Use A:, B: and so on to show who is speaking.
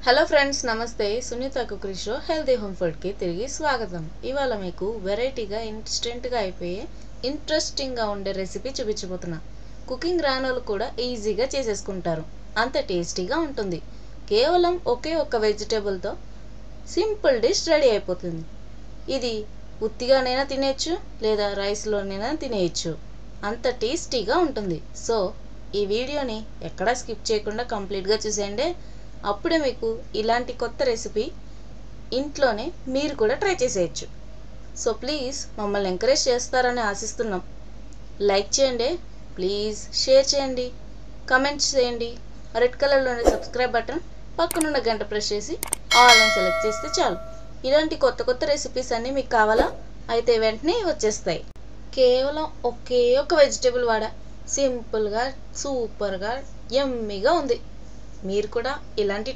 A: Hello friends, నమస్తే. Sunitha cookery show healthy home ఫుడ్కి తిరిగి స్వాగతం. ఇవాళ మీకు వెరైటీగా ఇన్స్టెంట్గా అయిపోయే ఇంట్రెస్టింగ్గా ఉండే రెసిపీ చూపించబోతున్నా. కుకింగ్ రానోళ్ళు కూడా ఈజీగా చేసేసుకుంటారు, అంత టేస్టీగా ఉంటుంది. కేవలం ఒకే ఒక్క వెజిటేబుల్తో సింపుల్ డిష్ రెడీ అయిపోతుంది. ఇది ఉత్తిగానైనా తినేయచ్చు, లేదా రైస్లోనైనా తినేయచ్చు, అంత టేస్టీగా ఉంటుంది. సో ఈ వీడియోని ఎక్కడా స్కిప్ చేయకుండా కంప్లీట్గా చూసేయండి. అప్పుడే మీకు ఇలాంటి కొత్త రెసిపీ ఇంట్లోనే మీరు కూడా ట్రై చేసేయచ్చు. సో ప్లీజ్ మమ్మల్ని ఎంకరేజ్ చేస్తారని ఆశిస్తున్నాం. లైక్ చేయండి, ప్లీజ్ షేర్ చేయండి, కమెంట్స్ చేయండి. రెడ్ కలర్లోని సబ్స్క్రైబ్ బటన్ పక్కనున్న గంట ప్రెస్ చేసి ఆల్ అని సెలెక్ట్ చేస్తే చాలు. ఇలాంటి కొత్త కొత్త రెసిపీస్ అన్నీ మీకు కావాలా అయితే వెంటనే వచ్చేస్తాయి. కేవలం ఒకే ఒక వెజిటేబుల్ వాడా సింపుల్గా సూపర్గా యమ్మీగా ఉంది. మీరు కూడా ఇలాంటి టేస్ట్